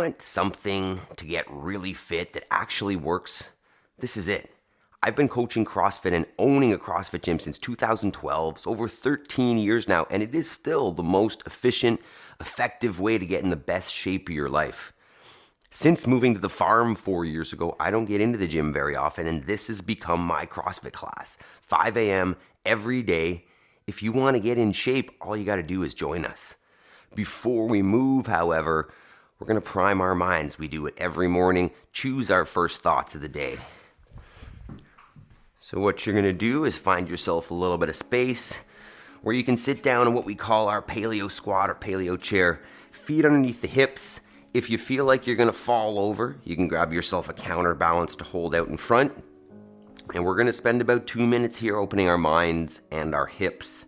want something to get really fit that actually works, this is it. I've been coaching CrossFit and owning a CrossFit gym since 2012. It's over 13 years now, and it is still the most efficient, effective way to get in the best shape of your life. Since moving to the farm 4 years ago, I don't get into the gym very often, and this has become my CrossFit class. 5 a.m. every day. If you want to get in shape, all you got to do is join us. Before we move, however, we're going to prime our minds. We do it every morning. Choose our first thoughts of the day. So what you're going to do is find yourself a little bit of space where you can sit down in what we call our paleo squat or paleo chair. Feet underneath the hips. If you feel like you're going to fall over, you can grab yourself a counterbalance to hold out in front. And we're going to spend about 2 minutes here opening our minds and our hips.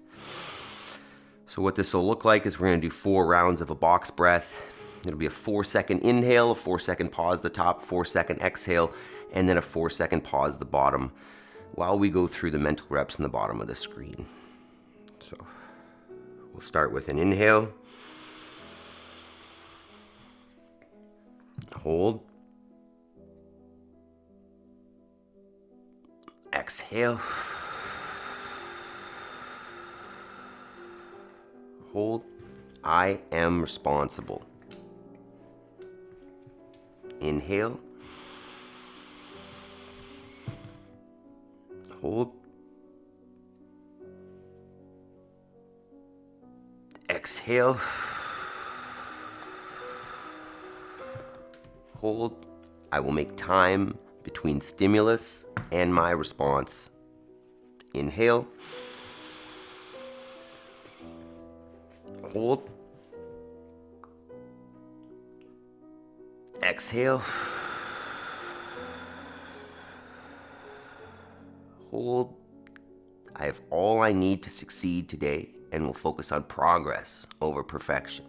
So what this will look like is we're going to do 4 rounds of a box breath. It'll be a 4-second inhale, a 4-second pause at the top, 4-second exhale, and then a 4-second pause at the bottom while we go through the mental reps in the bottom of the screen. So we'll start with an inhale. Hold. Exhale. Hold. I am responsible. Inhale. Hold. Exhale. Hold. I will make time between stimulus and my response. Inhale. Hold. Exhale. Hold. I have all I need to succeed today and will focus on progress over perfection.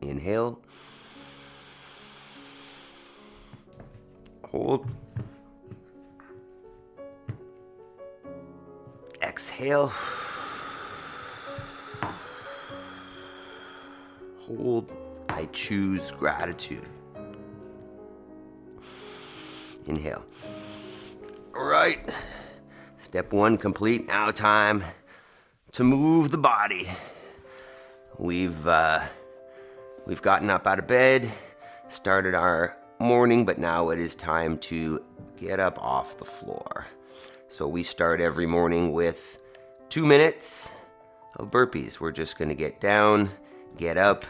Inhale. Hold. Exhale. Hold. I choose gratitude. Inhale. All right. Step 1 complete. Now time to move the body. We've gotten up out of bed, started our morning, but now it is time to get up off the floor. So we start every morning with 2 minutes of burpees. We're just going to get down, get up,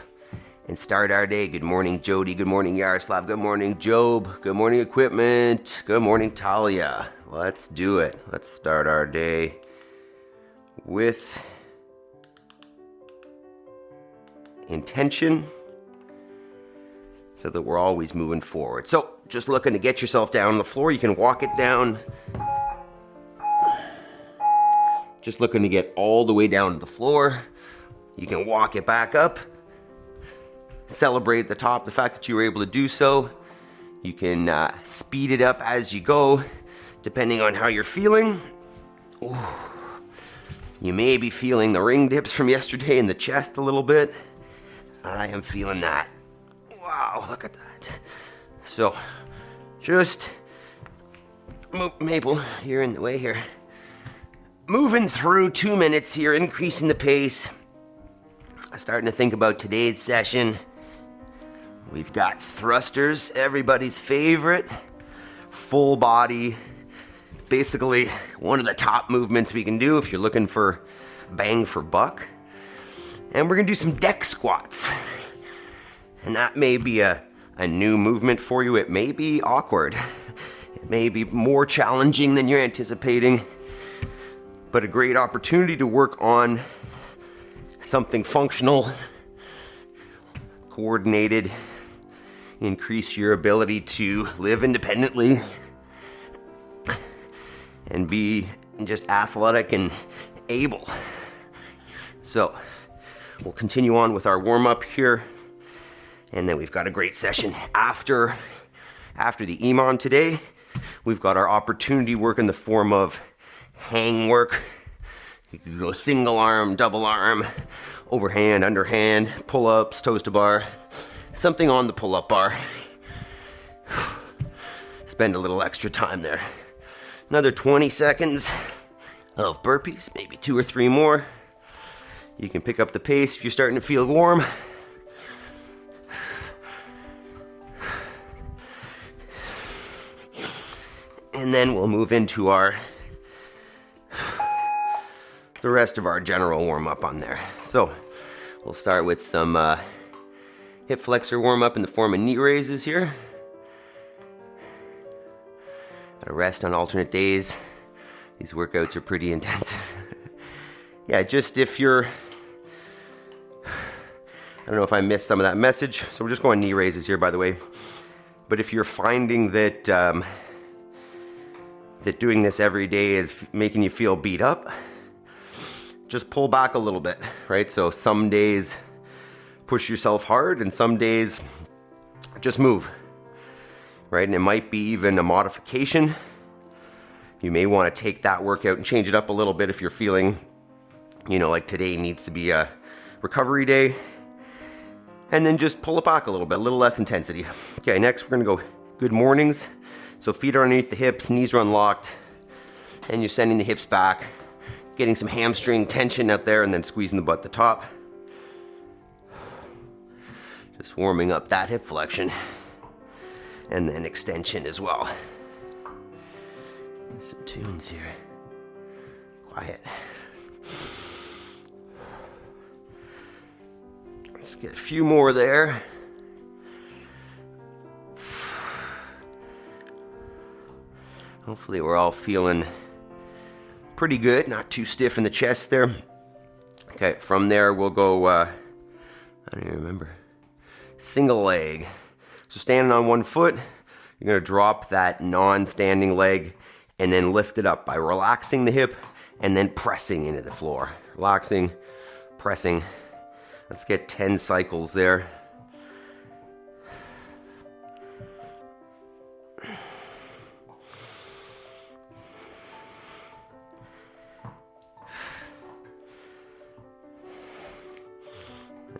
and start our day. Good morning, Jody. Good morning, Yaroslav. Good morning, Job. Good morning, equipment. Good morning, Talia. Let's do it. Let's start our day with intention so that we're always moving forward. So just looking to get yourself down on the floor. You can walk it down. Just looking to get all the way down to the floor. You can walk it back up. Celebrate at the top the fact that you were able to do so. You can speed it up as you go, depending on how you're feeling. Ooh. You may be feeling the ring dips from yesterday in the chest a little bit. I am feeling that. Wow, look at that. So, just Maple, you're in the way here. Moving through 2 minutes here, increasing the pace. Starting to think about today's session. We've got thrusters, everybody's favorite. Full body. Basically, one of the top movements we can do if you're looking for bang for buck. And we're going to do some deck squats. And that may be a new movement for you. It may be awkward. It may be more challenging than you're anticipating. But a great opportunity to work on something functional, coordinated, increase your ability to live independently and be just athletic and able. So we'll continue on with our warm-up here, and then we've got a great session after the EMOM today. We've got our opportunity work in the form of hang work. You can go single arm, double arm, overhand, underhand, pull-ups, toes to bar. something on the pull-up bar. Spend a little extra time there. Another 20 seconds of burpees, maybe 2 or 3 more. You can pick up the pace if you're starting to feel warm. And then we'll move into the rest of our general warm-up on there. So we'll start with some hip flexor warm-up in the form of knee raises here. Gotta rest on alternate days. These workouts are pretty intensive. Yeah, just if you're, I don't know if I missed some of that message, so we're just going knee raises here, by the way. But if you're finding that that doing this every day is making you feel beat up, just pull back a little bit, right? So some days push yourself hard, and some days just move, right? And it might be even a modification. You may want to take that workout and change it up a little bit if you're feeling, you know, like today needs to be a recovery day. And then just pull it back a little bit, a little less intensity. Okay, next we're gonna go good mornings. So feet are underneath the hips, knees are unlocked, and you're sending the hips back, getting some hamstring tension out there, and then squeezing the butt at the top. Just warming up that hip flexion, and then extension as well. Some tunes here. Quiet. Let's get a few more there. Hopefully we're all feeling pretty good, not too stiff in the chest there. Okay, from there we'll go, I don't even remember, single leg. So standing on one foot, you're gonna drop that non-standing leg and then lift it up by relaxing the hip and then pressing into the floor. Relaxing, pressing. Let's get 10 cycles there.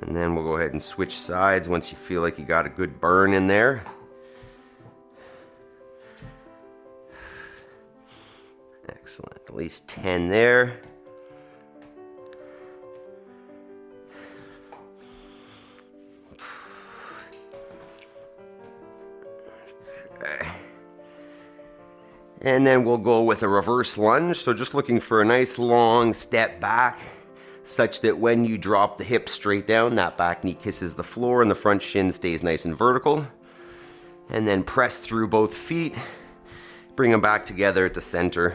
And then we'll go ahead and switch sides once you feel like you got a good burn in there. Excellent, at least 10 there. Okay. And then we'll go with a reverse lunge. So just looking for a nice long step back, such that when you drop the hips straight down, that back knee kisses the floor and the front shin stays nice and vertical. And then press through both feet, bring them back together at the center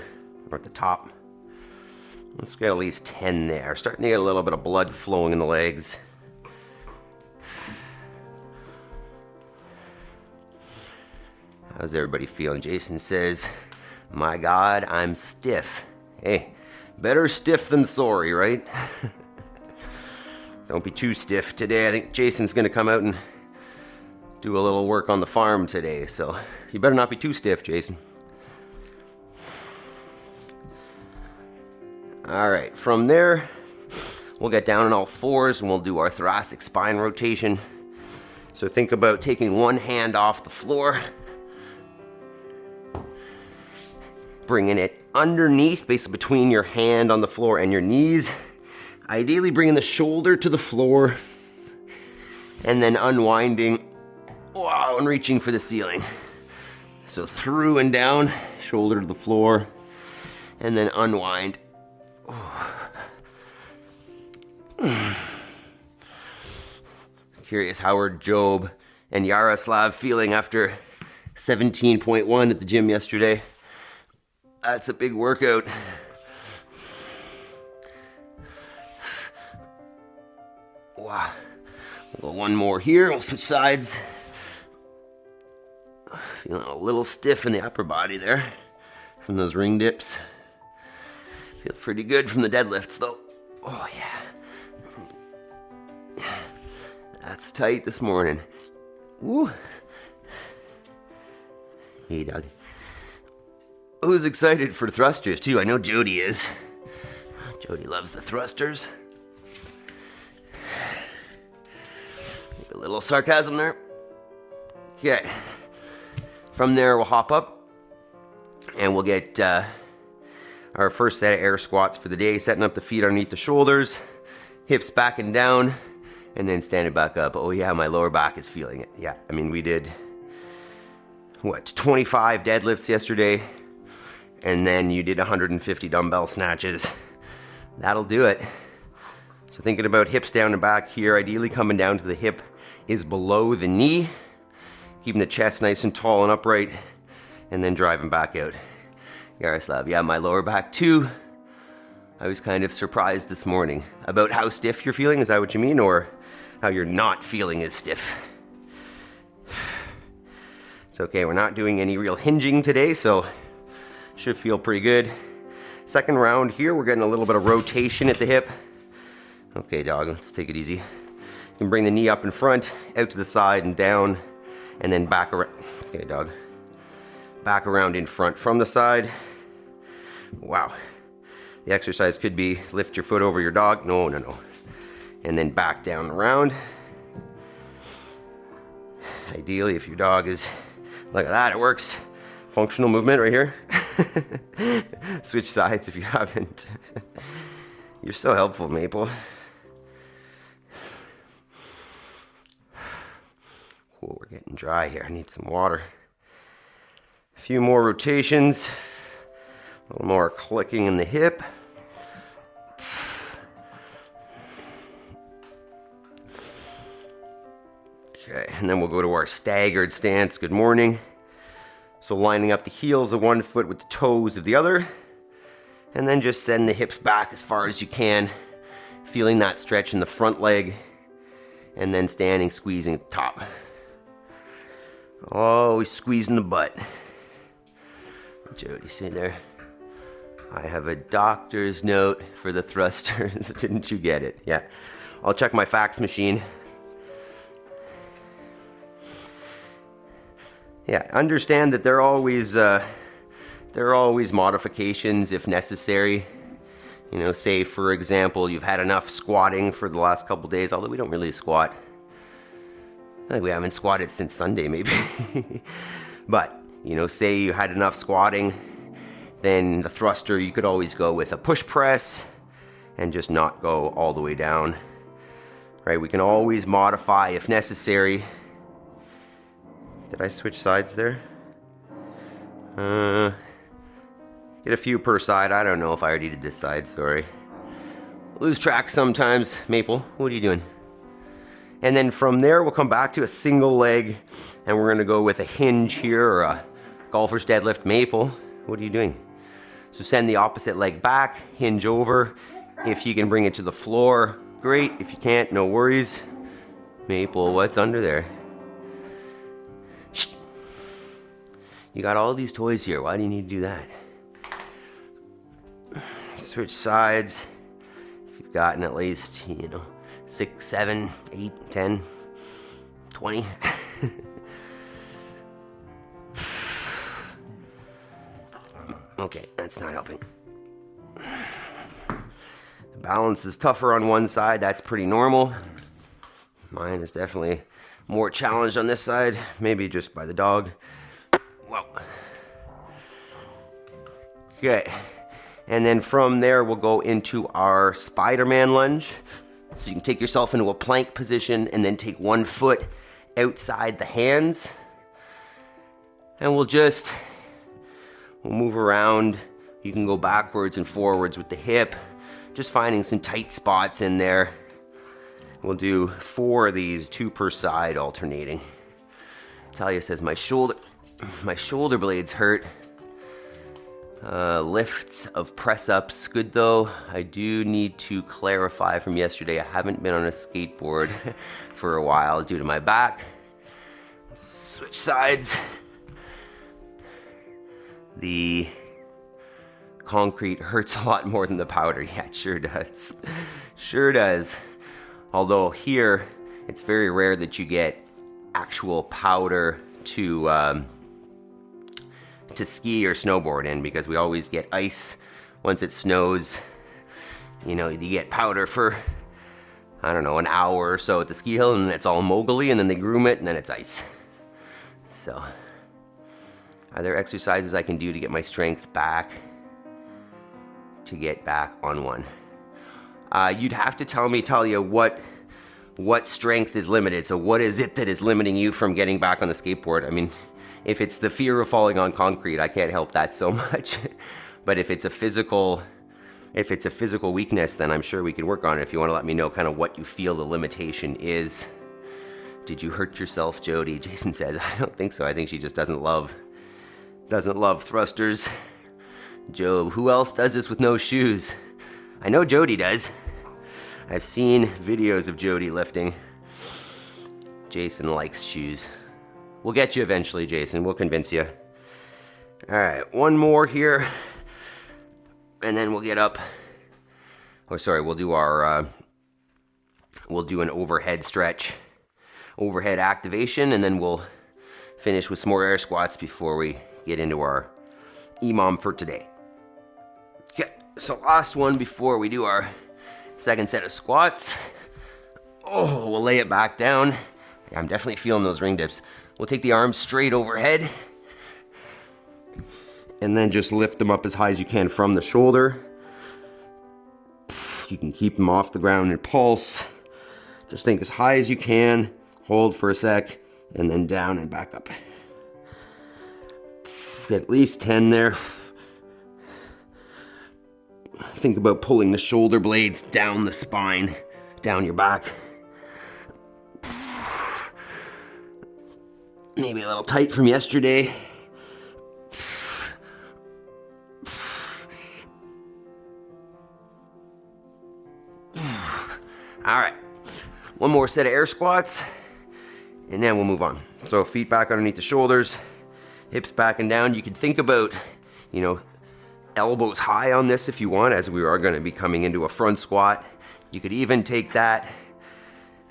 or at the top. Let's get at least 10 there. Starting to get a little bit of blood flowing in the legs. How's everybody feeling? Jason says, my God, I'm stiff. Hey, better stiff than sorry, right? Don't be too stiff today. I think Jason's gonna come out and do a little work on the farm today, so you better not be too stiff, Jason. All right, from there, we'll get down on all fours and we'll do our thoracic spine rotation. So think about taking one hand off the floor, bringing it underneath, basically between your hand on the floor and your knees. Ideally bringing the shoulder to the floor and then unwinding, wow, and reaching for the ceiling. So through and down, shoulder to the floor, and then unwind. Curious how are Job and Yaroslav feeling after 17.1 at the gym yesterday. That's a big workout. Wow. We'll go one more here. We'll switch sides. Feeling a little stiff in the upper body there from those ring dips. Feels pretty good from the deadlifts though. Oh yeah. That's tight this morning. Woo. Hey dog. Who's excited for thrusters too? I know Jody is. Jody loves the thrusters. A Little sarcasm there. Okay. From there, we'll hop up and we'll get our first set of air squats for the day, setting up the feet underneath the shoulders, hips back and down, and then standing back up. Oh yeah, my lower back is feeling it. Yeah, I mean, we did, 25 deadlifts yesterday, and then you did 150 dumbbell snatches. That'll do it. So thinking about hips down and back here, ideally coming down to the hip is below the knee, keeping the chest nice and tall and upright, and then driving back out. Yaroslav, yeah, my lower back too. I was kind of surprised this morning about how stiff you're feeling. Is that what you mean? Or how you're not feeling as stiff? It's okay, we're not doing any real hinging today, so should feel pretty good. Second round here, we're getting a little bit of rotation at the hip. Okay, dog, let's take it easy. You can bring the knee up in front, out to the side and down, and then back around. Okay, dog. Back around in front from the side. Wow. The exercise could be lift your foot over your dog. No. And then back down and around. Ideally, if your dog is, look at that, it works. Functional movement right here. Switch sides if you haven't. You're so helpful, Maple. Cool, we're getting dry here. I need some water. A few more rotations. A little more clicking in the hip. Okay, and then we'll go to our staggered stance. Good morning. So lining up the heels of one foot with the toes of the other. And then just send the hips back as far as you can. Feeling that stretch in the front leg. And then standing, squeezing at the top. Always squeezing the butt. Jody, say there. I have a doctor's note for the thrusters. Didn't you get it? Yeah. I'll check my fax machine. Yeah, understand that there are always modifications if necessary. You know, say for example, you've had enough squatting for the last couple days, although we don't really squat. I think we haven't squatted since Sunday, maybe. But, you know, say you had enough squatting, then the thruster, you could always go with a push press and just not go all the way down. Right, we can always modify if necessary. Did I switch sides there? Get a few per side. I don't know if I already did this side, sorry. Lose track sometimes. Maple, what are you doing? And then from there, we'll come back to a single leg, and we're gonna go with a hinge here, or a golfer's deadlift. Maple, what are you doing? So send the opposite leg back, hinge over. If you can bring it to the floor, great. If you can't, no worries. Maple, what's under there? Shh. You got all these toys here. Why do you need to do that? Switch sides. If you've gotten at least, 6, 7, 8, 10, 20. Okay, that's not helping. The balance is tougher on one side. That's pretty normal. Mine is definitely more challenged on this side. Maybe just by the dog. Whoa. Okay. And then from there, we'll go into our Spider-Man lunge. So you can take yourself into a plank position and then take one foot outside the hands. And we'll move around. You can go backwards and forwards with the hip. Just finding some tight spots in there. We'll do 4 of these, 2 per side, alternating. Talia says my shoulder blades hurt. Lifts of press-ups, good though. I do need to clarify from yesterday, I haven't been on a skateboard for a while due to my back. Switch sides. The concrete hurts a lot more than the powder. Yeah, it sure does. Sure does. Although here, it's very rare that you get actual powder to ski or snowboard in, because we always get ice once it snows. You get powder for I don't know, an hour or so at the ski hill, and it's all mogully, and then they groom it, and then it's ice. So, are there exercises I can do to get my strength back, to get back on one? You'd have to tell me, Talia, what strength is limited. So what is it that is limiting you from getting back on the skateboard? I mean, if it's the fear of falling on concrete, I can't help that so much. But if it's a physical weakness, then I'm sure we can work on it. If you want to let me know kind of what you feel the limitation is. Did you hurt yourself, Jody? Jason says, I don't think so. I think she just doesn't love thrusters. Joe, who else does this with no shoes? I know Jody does. I've seen videos of Jody lifting. Jason likes shoes. We'll get you eventually, Jason. We'll convince you. All right, one more here. And then we'll get up. Oh, sorry, we'll do an overhead stretch, overhead activation, and then we'll finish with some more air squats before we get into our EMOM for today. Okay, so last one before we do our second set of squats. Oh, we'll lay it back down. I'm definitely feeling those ring dips. We'll take the arms straight overhead and then just lift them up as high as you can from the shoulder. You can keep them off the ground and pulse. Just think as high as you can, hold for a sec, and then down and back up. Get at least 10 there. Think about pulling the shoulder blades down the spine, down your back. Maybe a little tight from yesterday. All right, one more set of air squats, and then we'll move on. So feet back underneath the shoulders, hips back and down. You could think about, elbows high on this if you want, as we are going to be coming into a front squat. You could even take that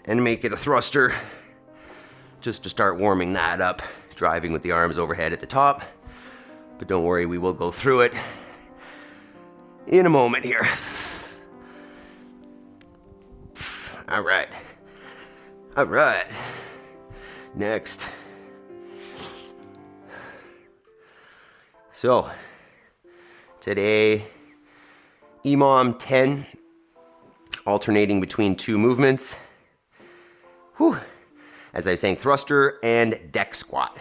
and make it a thruster, just to start warming that up, driving with the arms overhead at the top. But don't worry, we will go through it in a moment here. All right. Next. So, today, EMOM 10, alternating between two movements. As I was saying, thruster and deck squat.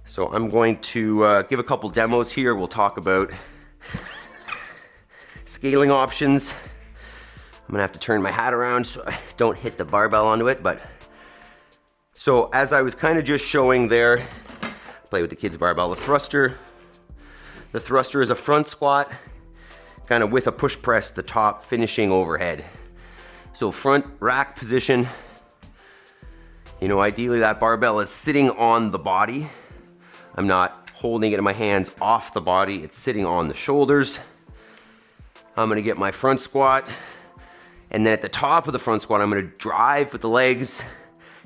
So I'm going to give a couple demos here. We'll talk about scaling options. I'm gonna have to turn my hat around so I don't hit the barbell onto it. But so as I was kind of just showing there, play with the kids' barbell, the thruster is a front squat, kind of with a push press, the top finishing overhead. So front rack position, ideally that barbell is sitting on the body. I'm not holding it in my hands off the body, it's sitting on the shoulders. I'm gonna get my front squat, and then at the top of the front squat, I'm gonna drive with the legs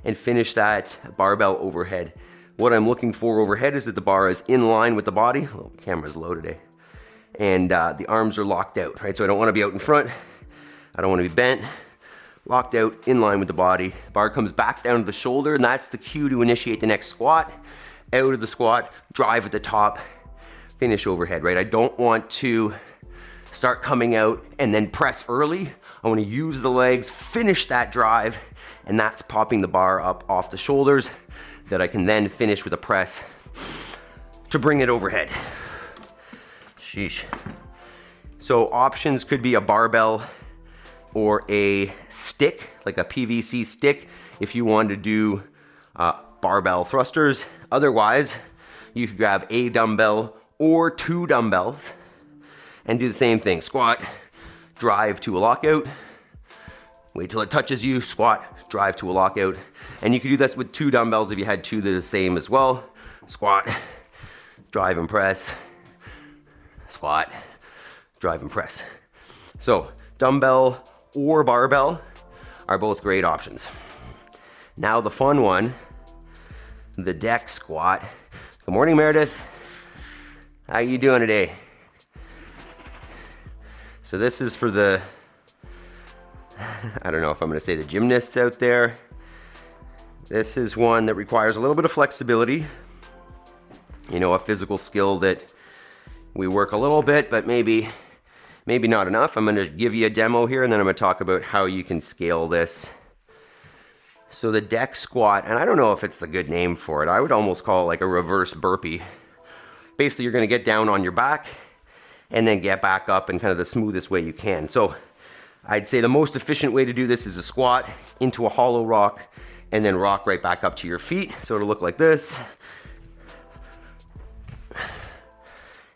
and finish that barbell overhead. What I'm looking for overhead is that the bar is in line with the body. Oh, the camera's low today. And the arms are locked out, right? So I don't wanna be out in front. I don't wanna be bent. Locked out, in line with the body. Bar comes back down to the shoulder, and that's the cue to initiate the next squat. Out of the squat, drive at the top, finish overhead, right? I don't want to start coming out and then press early. I want to use the legs, finish that drive, and that's popping the bar up off the shoulders that I can then finish with a press to bring it overhead. Sheesh. So options could be a barbell or a stick, like a PVC stick, if you want to do barbell thrusters. Otherwise, you could grab a dumbbell or two dumbbells and do the same thing. Squat, drive to a lockout, wait till it touches you, squat, drive to a lockout. And you could do this with two dumbbells if you had two that are the same as well. Squat, drive and press, squat, drive and press. So dumbbell or barbell are both great options. Now the fun one, the deck squat. Good morning, Meredith. How you doing today? So this is for the I don't know if I'm going to say the gymnasts out there. This is one that requires a little bit of flexibility. You know, a physical skill that we work a little bit, but maybe not enough. I'm going to give you a demo here, and then I'm going to talk about how you can scale this. So the deck squat, and I don't know if it's the good name for it. I would almost call it like a reverse burpee. Basically, you're going to get down on your back and then get back up in kind of the smoothest way you can. So I'd say the most efficient way to do this is a squat into a hollow rock and then rock right back up to your feet. So it'll look like this.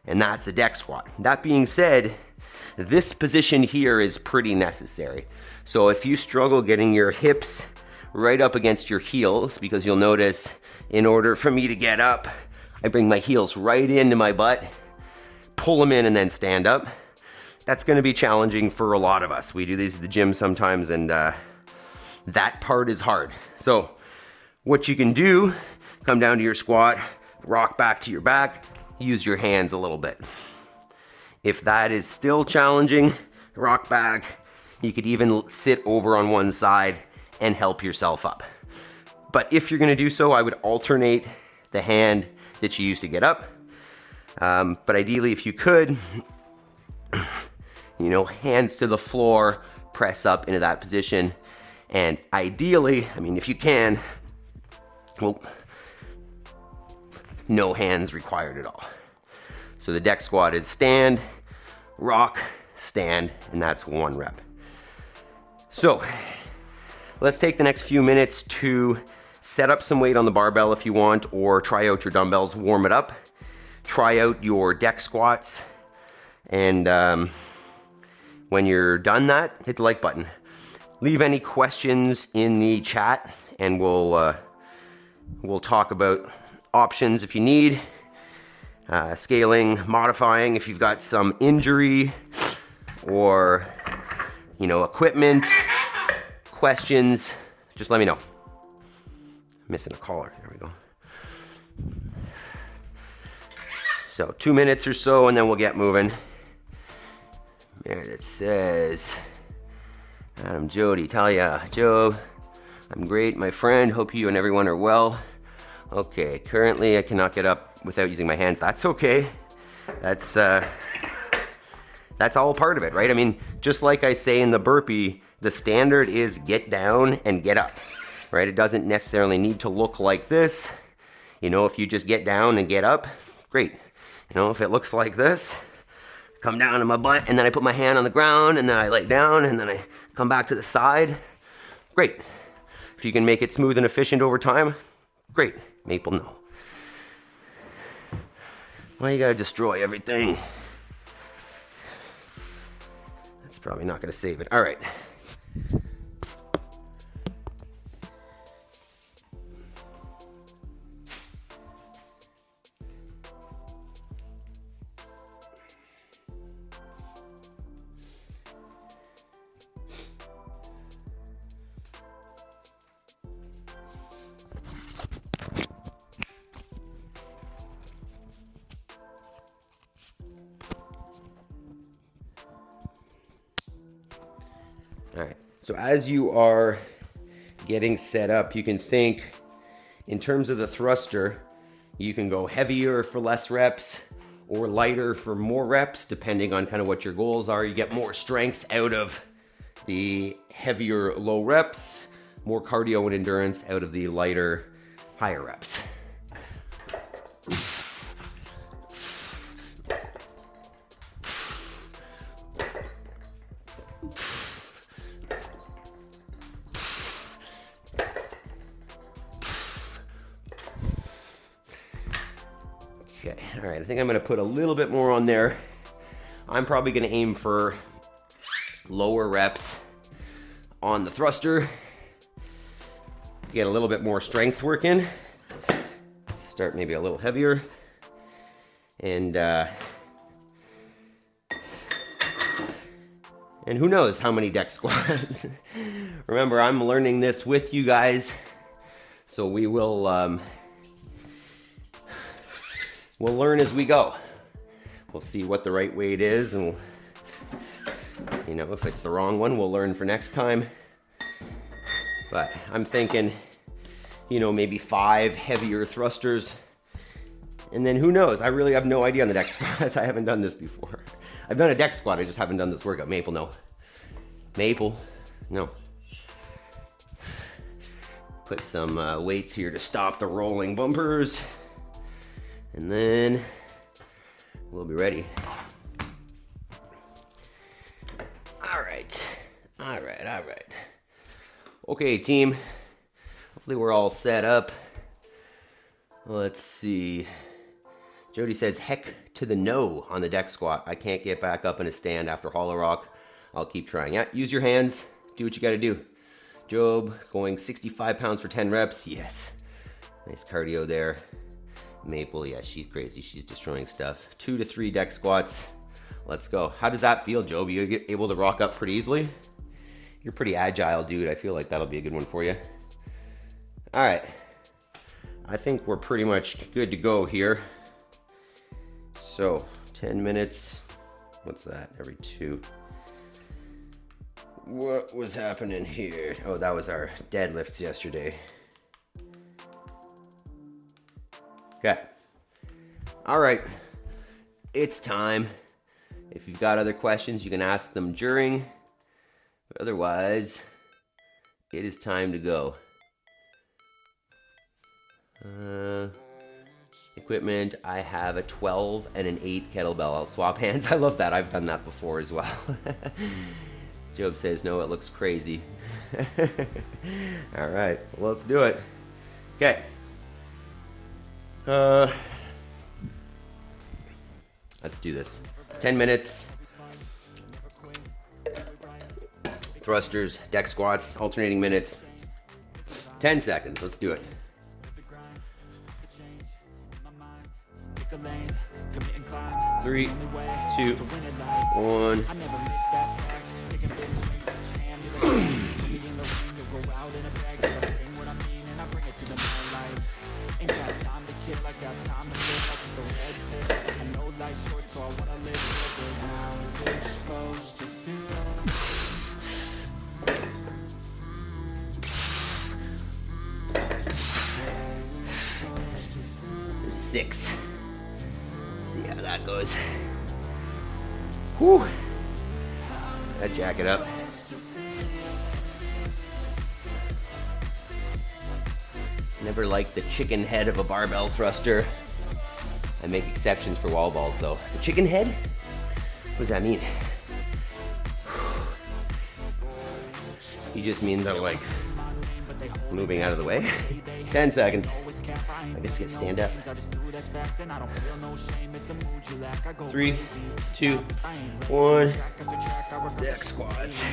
And that's a deck squat. That being said, this position here is pretty necessary. So if you struggle getting your hips right up against your heels, because you'll notice in order for me to get up, I bring my heels right into my butt, pull them in, and then stand up. That's going to be challenging for a lot of us. We do these at the gym sometimes, and that part is hard. So what you can do, come down to your squat, rock back to your back, use your hands a little bit. If that is still challenging, rock back. You could even sit over on one side and help yourself up. But if you're going to do so, I would alternate the hand that you use to get up. But ideally, if you could, you know, hands to the floor, press up into that position. And ideally, I mean, if you can, well, no hands required at all. So the deck squat is stand, rock, stand, and that's 1 rep. So let's take the next few minutes to set up some weight on the barbell if you want, or try out your dumbbells, warm it up, try out your deck squats, and when you're done that, hit the like button. Leave any questions in the chat, and we'll talk about options if you need, scaling, modifying if you've got some injury, or, you know, equipment, questions, just let me know. Missing a collar, there we go. So 2 minutes or so, and then we'll get moving. There it says, Adam Jody, Talia, Joe, I'm great, my friend, hope you and everyone are well. Okay, currently I cannot get up without using my hands. That's okay. That's all part of it, right? I mean, just like I say in the burpee, the standard is get down and get up, right? It doesn't necessarily need to look like this. You know, if you just get down and get up, great. You know, if it looks like this, come down to my butt, and then I put my hand on the ground, and then I lay down, and then I come back to the side, great. If you can make it smooth and efficient over time, great. Maple, no. Why you gotta destroy everything? That's probably not gonna save it. All right. All right, so as you are getting set up, you can think in terms of the thruster. You can go heavier for less reps or lighter for more reps, depending on kind of what your goals are. You get more strength out of the heavier low reps, more cardio and endurance out of the lighter higher reps. Okay, all right, I think I'm gonna put a little bit more on there. I'm probably gonna aim for lower reps on the thruster. Get a little bit more strength work in. Start maybe a little heavier. And who knows how many deck squats. Remember, I'm learning this with you guys. So we will, we'll learn as we go. We'll see what the right weight is, and You know, if it's the wrong one, we'll learn for next time. But I'm thinking, you know, maybe 5 heavier thrusters. And then who knows? I really have no idea on the deck squats. I haven't done this before. I've done a deck squat, I just haven't done this workout. Maple, no. Maple, no. Put some weights here to stop the rolling bumpers. And then we'll be ready. All right. Okay, team. Hopefully we're all set up. Let's see. Jody says, heck to the no on the deck squat. I can't get back up in a stand after hollow rock. I'll keep trying. Yeah, use your hands. Do what you got to do. Job going 65 pounds for 10 reps. Yes. Nice cardio there. Maple, yeah, she's crazy. She's destroying stuff. 2 to 3 deck squats. Let's go. How does that feel, Job? You get able to rock up pretty easily? You're pretty agile, dude. I feel like that'll be a good one for you. All right. I think we're pretty much good to go here. So 10 minutes. What's that? Every 2. What was happening here? Oh, that was our deadlifts yesterday. Okay. All right. It's time. If you've got other questions, you can ask them during. But otherwise, it is time to go. Equipment, I have a 12 and an 8 kettlebell. I'll swap hands. I love that. I've done that before as well. Job says, no, it looks crazy. All right, well, let's do it. Okay. Let's do this. 10 minutes. Thrusters, deck squats, alternating minutes. 10 seconds. Let's do it. 3, 2, 1. There's 6. See how that goes. Whew. That jacket up. Never liked the chicken head of a barbell thruster. I make exceptions for wall balls though. The chicken head? What does that mean? He just means I'm like moving out of the way. 10 seconds. I guess get stand up. 3, 2, 1. Deck squats.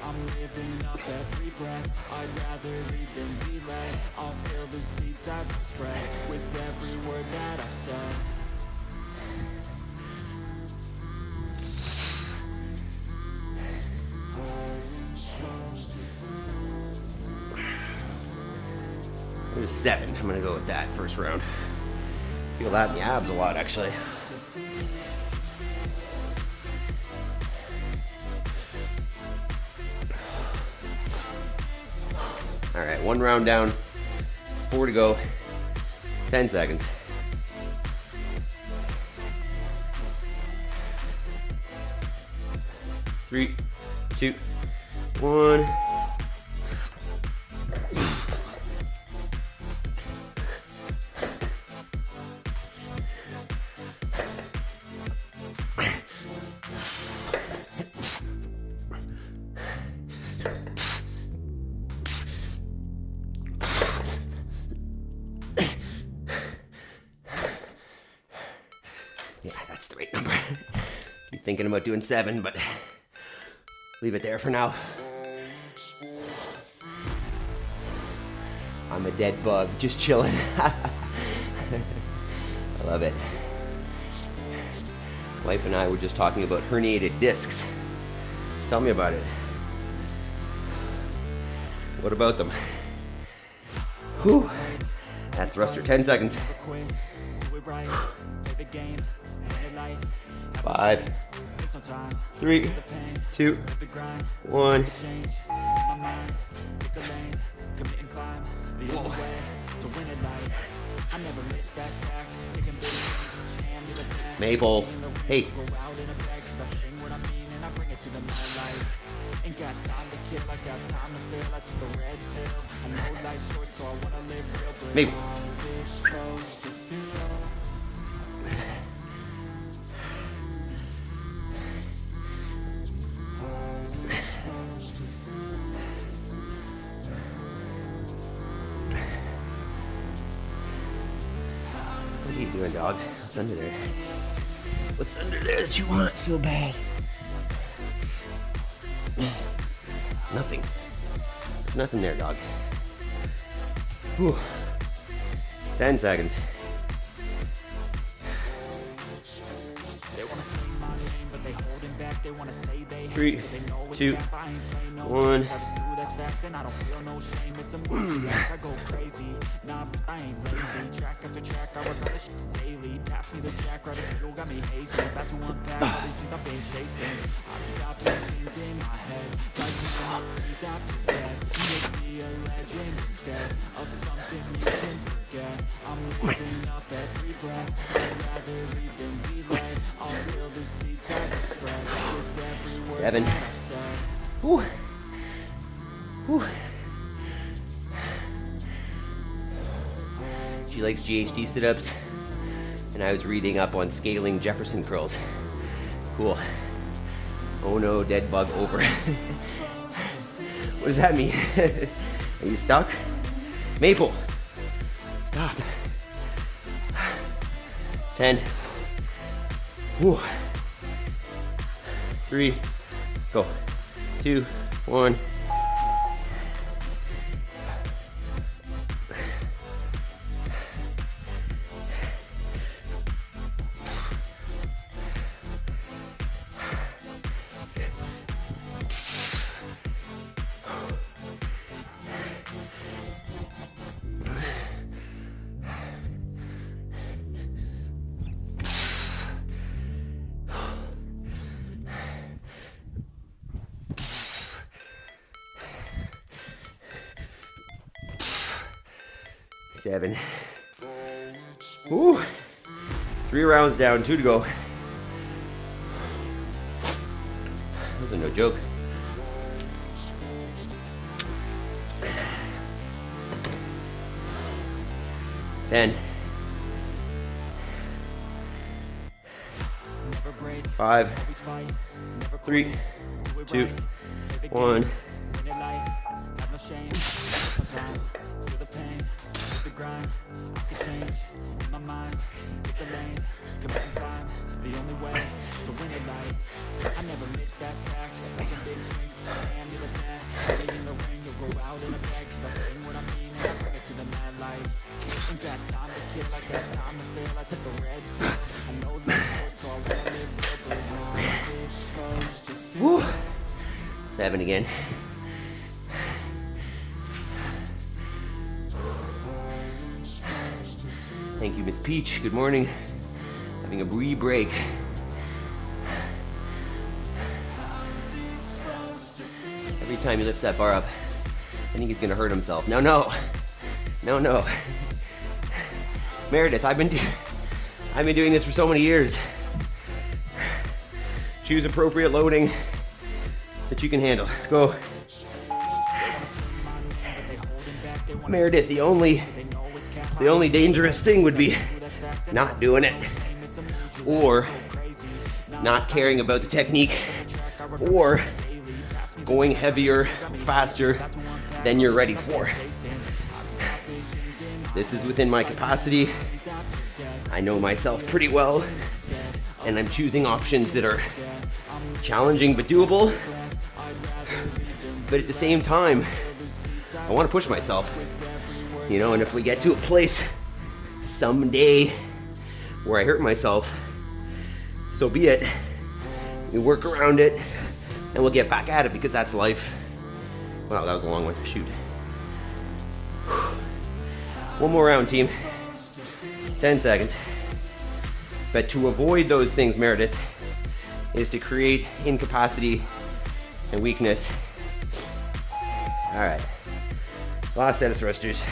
I'm living up every breath. I'd rather lead than be led. I'll fill the seats as I spread with every word that I've said. There's 7. I'm gonna go with that first round. Feel that in the abs a lot, actually. All right, 1 round down, 4 to go, 10 seconds. Three, 2, 1. Yeah, that's the right number. Keep thinking about doing 7, but leave it there for now. I'm a dead bug, just chilling. I love it. Wife and I were just talking about herniated discs. Tell me about it. What about them? Whew. That's thruster, 10 seconds. 5, 3, 2, 1. Whoa. Maple, hey. Maple. What are you doing, dog? What's under there? What's under there that you want so bad? Nothing. Nothing there, dog. Whew. 10 seconds. 3, 2, 1. Seven. Whew. Whew. She likes GHD sit-ups, and I was reading up on scaling Jefferson curls. Cool. Oh no, dead bug over. What does that mean? Are you stuck? Maple, stop. 10. Whew. 3, go. 2, 1. Seven. Ooh. 3 rounds down, 2 to go. Those are no joke. Ten. 5, 3, 2, 1. Grind, I can change in my mind, get the lane, commit and climb, the only way to win at life. I never miss, that's fact, taking big swings, I am to the bat, early in the ring, you'll go out in a bag, cause I sing what I mean and I bring it to the mad light. Ain't got time to kill, I got time to feel, I took the red pill, I know life's short, so I wanna live real, but how is it supposed to feel? 7 again. Thank you, Miss Peach. Good morning. Having a wee break. Every time he lifts that bar up, I think he's gonna hurt himself. No, no. No, no. Meredith, I've been doing this for so many years. Choose appropriate loading that you can handle. Go. Meredith, the only dangerous thing would be not doing it, or not caring about the technique, or going heavier, faster than you're ready for. This is within my capacity. I know myself pretty well, and I'm choosing options that are challenging but doable. But at the same time, I want to push myself. You know, and if we get to a place someday where I hurt myself, so be it. We work around it and we'll get back at it because that's life. Wow, that was a long one. Shoot. One more round, team. 10 seconds. But to avoid those things, Meredith, is to create incapacity and weakness. All right. Last set of thrusters.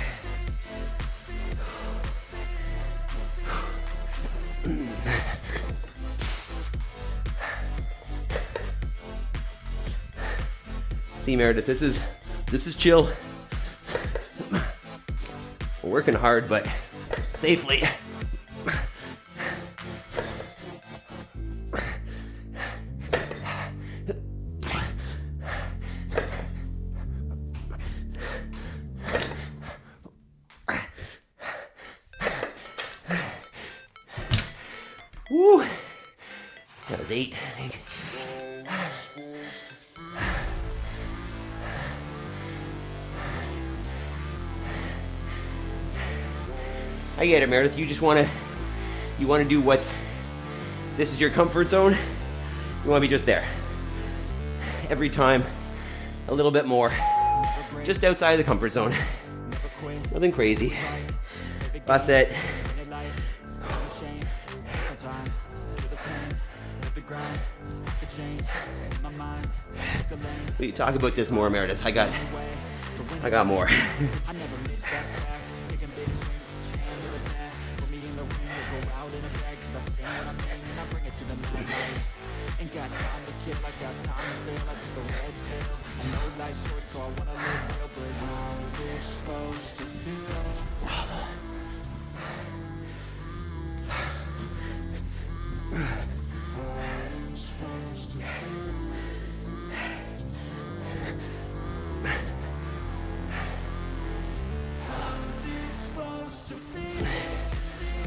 See, Meredith, this is chill. We're working hard, but safely. Woo! That was 8, I think. I get it, Meredith. You want to do this is your comfort zone. You want to be just there. Every time, a little bit more. Just outside of the comfort zone. Nothing crazy. Last set. We talk about this more, Meredith. I got more.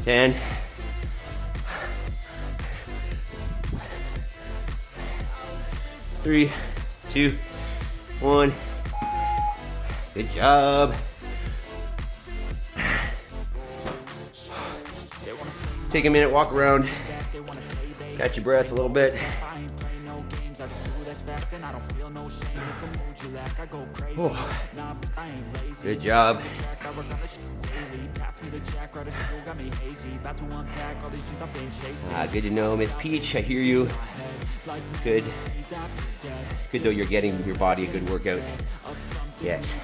Ten. 3, 2, 1. Good job. Take a minute, walk around. Catch your breath a little bit. Oh. Good job. Good to know, Miss Peach. I hear you. Good. Good though you're getting your body a good workout. Yes.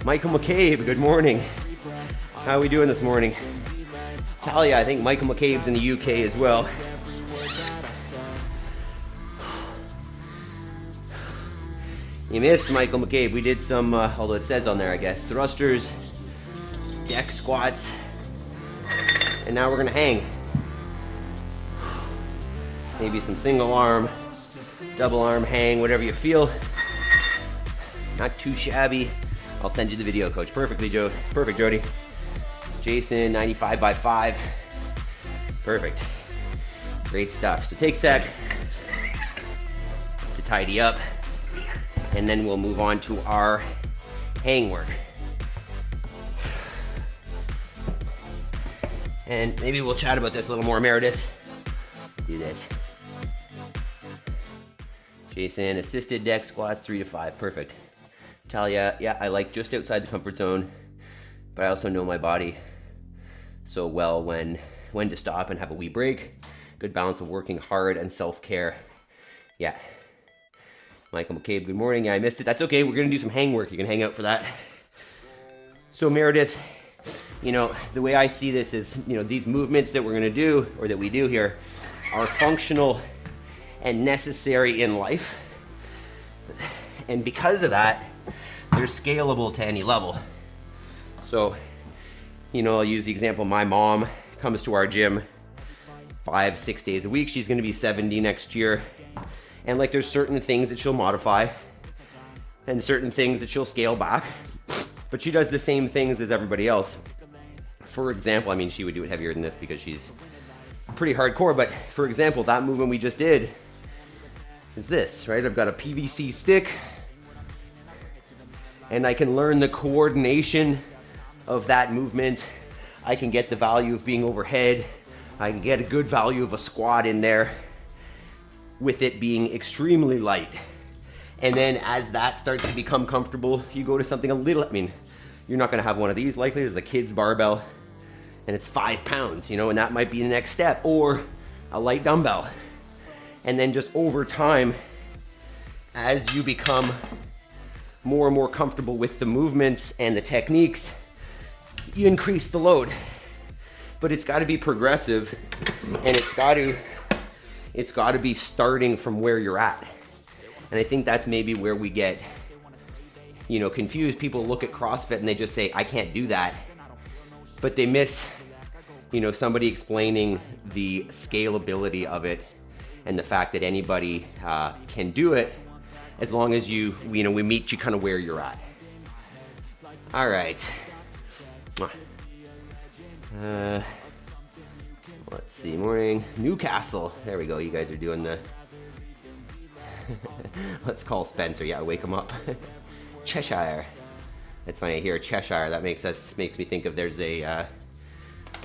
Michael McCabe, good morning. How are we doing this morning? Talia, I think Michael McCabe's in the UK as well. You missed Michael McCabe. We did some, although it says on there, I guess, thrusters, deck squats, and now we're gonna hang. Maybe some single arm, double arm hang, whatever you feel. Not too shabby. I'll send you the video, coach. Perfectly, Joe. Perfect, Jody. Jason, 95 by 5. Perfect. Great stuff. So take a sec to tidy up, and then we'll move on to our hang work. And maybe we'll chat about this a little more, Meredith. Do this. Jason, assisted deck squats, 3 to 5. Perfect. Talia, yeah, I like just outside the comfort zone, but I also know my body so well when to stop and have a wee break. Good balance of working hard and self-care. Yeah. Michael McCabe, good morning. Yeah, I missed it. That's okay. We're going to do some hang work. You can hang out for that. So Meredith, you know, the way I see this is, you know, these movements that we're going to do, or that we do here, are functional and necessary in life. And because of that, they're scalable to any level. So, you know, I'll use the example, my mom comes to our gym 5-6 days a week. She's going to be 70 next year. And like, there's certain things that she'll modify and certain things that she'll scale back, but she does the same things as everybody else. For example, I mean, she would do it heavier than this because she's pretty hardcore, but for example, that movement we just did is this, right? I've got a PVC stick and I can learn the coordination of that movement. I can get the value of being overhead. I can get a good value of a squat in there with it being extremely light. And then as that starts to become comfortable, you go to something a little, I mean, you're not gonna have one of these likely. There's a kid's barbell and it's 5 pounds, you know, and that might be the next step, or a light dumbbell. And then just over time, as you become more and more comfortable with the movements and the techniques, you increase the load. But it's gotta be progressive, and it's gotta be starting from where you're at. And I think that's maybe where we get, you know, confused. People look at CrossFit and they just say, I can't do that. But they miss, you know, somebody explaining the scalability of it and the fact that anybody can do it as long as we meet you kind of where you're at. All right. Let's see, morning, Newcastle. There we go, you guys are doing the, let's call Spencer, yeah, wake him up. Cheshire. That's funny, I hear Cheshire, that makes me think of there's a,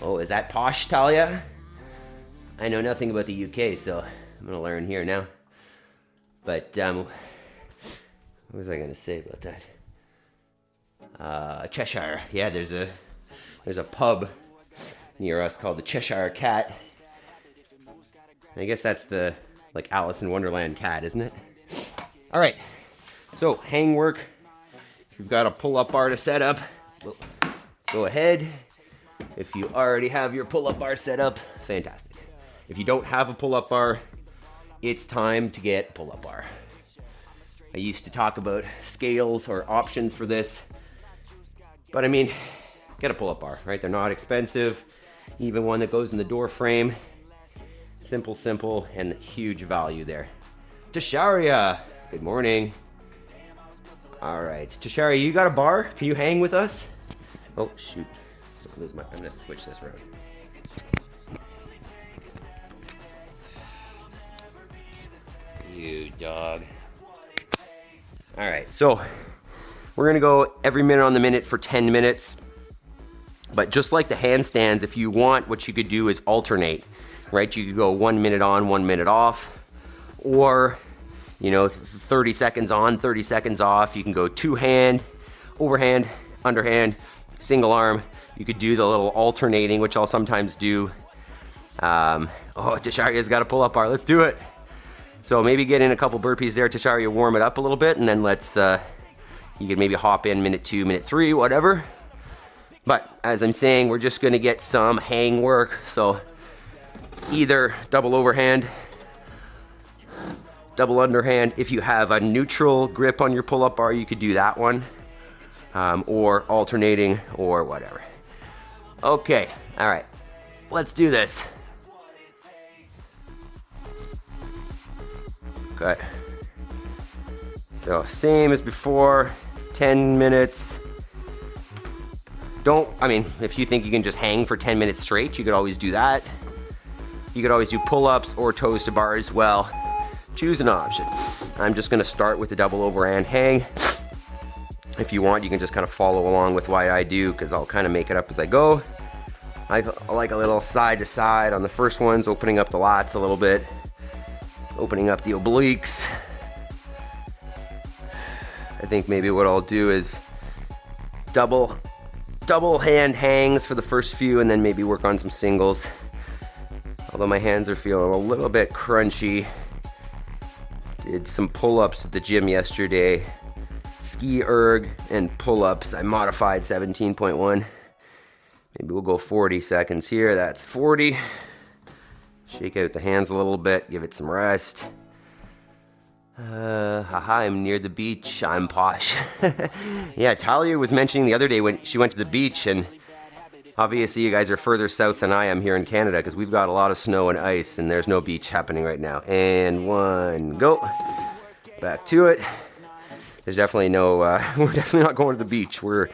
oh, is that posh, Talia? I know nothing about the UK, so I'm gonna learn here now. But, what was I gonna say about that? Cheshire, yeah, there's a pub near us called the Cheshire Cat. I guess that's the, like, Alice in Wonderland cat, isn't it? All right, so hang work. If you've got a pull-up bar to set up, go ahead. If you already have your pull-up bar set up, fantastic. If you don't have a pull-up bar, it's time to get pull-up bar. I used to talk about scales or options for this, but I mean, get a pull-up bar, right? They're not expensive. Even one that goes in the door frame. Simple, and huge value there. Tasharia, good morning. All right, Tasharia, you got a bar? Can you hang with us? Oh, shoot. I'm gonna switch this around. You dog. All right, so we're gonna go every minute on the minute for 10 minutes. But just like the handstands, if you want, what you could do is alternate, right? You could go 1 minute on, 1 minute off, or, you know, 30 seconds on, 30 seconds off. You can go two hand, overhand, underhand, single arm. You could do the little alternating, which I'll sometimes do. Oh, Tasharia's got a pull-up bar. Let's do it. So maybe get in a couple burpees there, Tasharia, warm it up a little bit, and then let's, you can maybe hop in minute 2, minute 3, whatever. But as I'm saying, we're just gonna get some hang work. So either double overhand, double underhand. If you have a neutral grip on your pull-up bar, you could do that one, or alternating or whatever. Okay, all right, let's do this. Okay, so same as before, 10 minutes. If you think you can just hang for 10 minutes straight, you could always do that. You could always do pull-ups or toes to bar as well. Choose an option. I'm just gonna start with the double overhand hang. If you want, you can just kind of follow along with what I do, because I'll kind of make it up as I go. I like a little side to side on the first ones, opening up the lats a little bit, opening up the obliques. I think maybe what I'll do is double hand hangs for the first few, and then maybe work on some singles. Although my hands are feeling a little bit crunchy. Did some pull-ups at the gym yesterday. Ski erg and pull-ups. I modified 17.1. Maybe we'll go 40 seconds here. That's 40. Shake out the hands a little bit, give it some rest. I'm near the beach, I'm posh. Yeah, Talia was mentioning the other day when she went to the beach, and obviously you guys are further south than I am here in Canada, because we've got a lot of snow and ice and there's no beach happening right now. And one, go. Back to it. There's definitely no, we're definitely not going to the beach. We're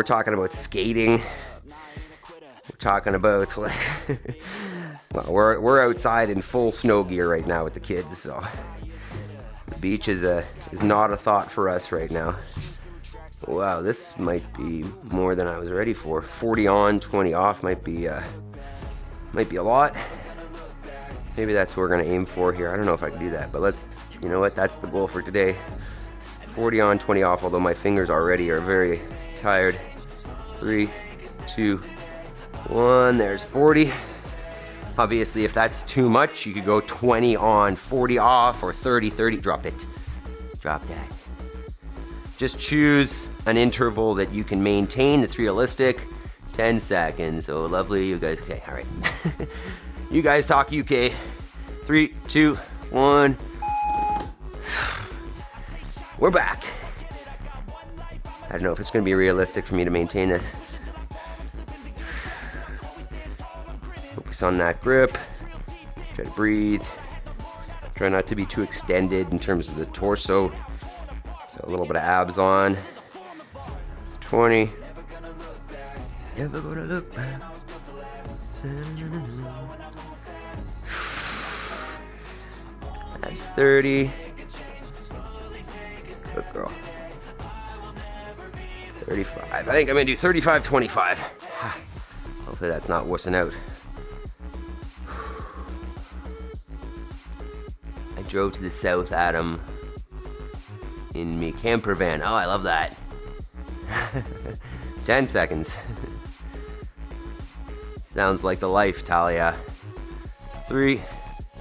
talking about skating. We're talking about, like, well, we're outside in full snow gear right now with the kids, so the beach is not a thought for us right now. Wow, this might be more than I was ready for. 40 on, 20 off might be a lot. Maybe that's what we're gonna aim for here. I don't know if I can do that, but let's, you know what, that's the goal for today. 40 on, 20 off, although my fingers already are very Tired. 3, 2, 1. There's 40. Obviously, if that's too much, you could go 20 on, 40 off, or 30, 30. Drop it. Drop that. Just choose an interval that you can maintain that's realistic. 10 seconds. Oh, lovely. You guys, okay, all right. You guys talk UK. 3, 2, 1. We're back. I don't know if it's going to be realistic for me to maintain this. Focus on that grip. Try to breathe. Try not to be too extended in terms of the torso. So a little bit of abs on. It's 20. Never gonna look back. That's 30. Good girl. 35. I think I'm gonna do 35, 25. Hopefully that's not wussing out. I drove to the south, Adam, in me camper van. Oh, I love that. 10 seconds. Sounds like the life, Talia. 3,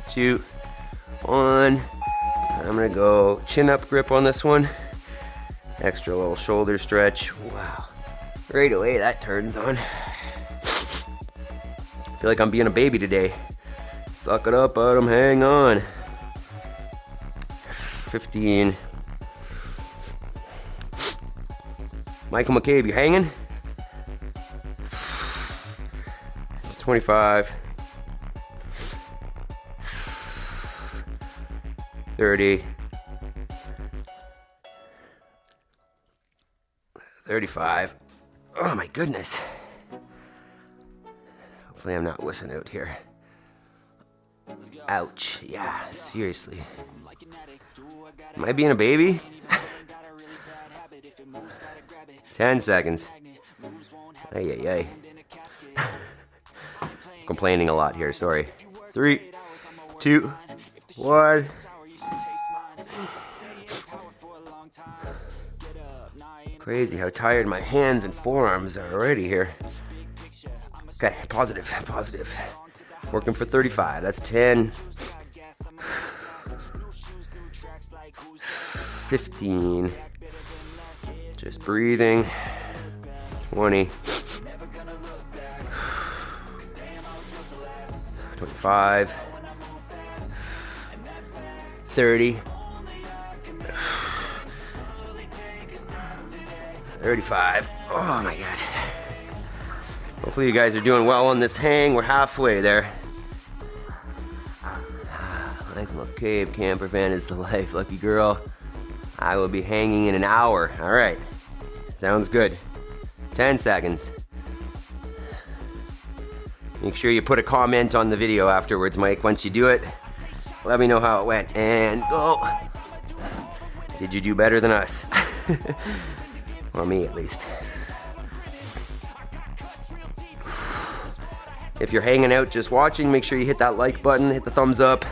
2, 1. I'm gonna go chin up grip on this one. Extra little shoulder stretch. Wow. Right away that turns on. Feel like I'm being a baby today. Suck it up, Adam. Hang on. 15. Michael McCabe, you hanging? It's 25. 30. 35. Oh my goodness. Hopefully I'm not wussing out here. Ouch. Yeah, seriously. Am I being a baby? 10 seconds. Ay, ay, ay. Complaining a lot here, sorry. 3, 2, 1. Crazy how tired my hands and forearms are already here. Okay, positive, positive. Working for 35, that's 10. 15. Just breathing. 20. 25. 30. 35. Oh my god. Hopefully you guys are doing well on this hang. We're halfway there. Michael McCabe, camper van is the life. Lucky girl. I will be hanging in an hour. All right. Sounds good. 10 seconds. Make sure you put a comment on the video afterwards, Mike. Once you do it, let me know how it went. And go. Did you do better than us? Well, me at least. If you're hanging out just watching, make sure you hit that like button, hit the thumbs up.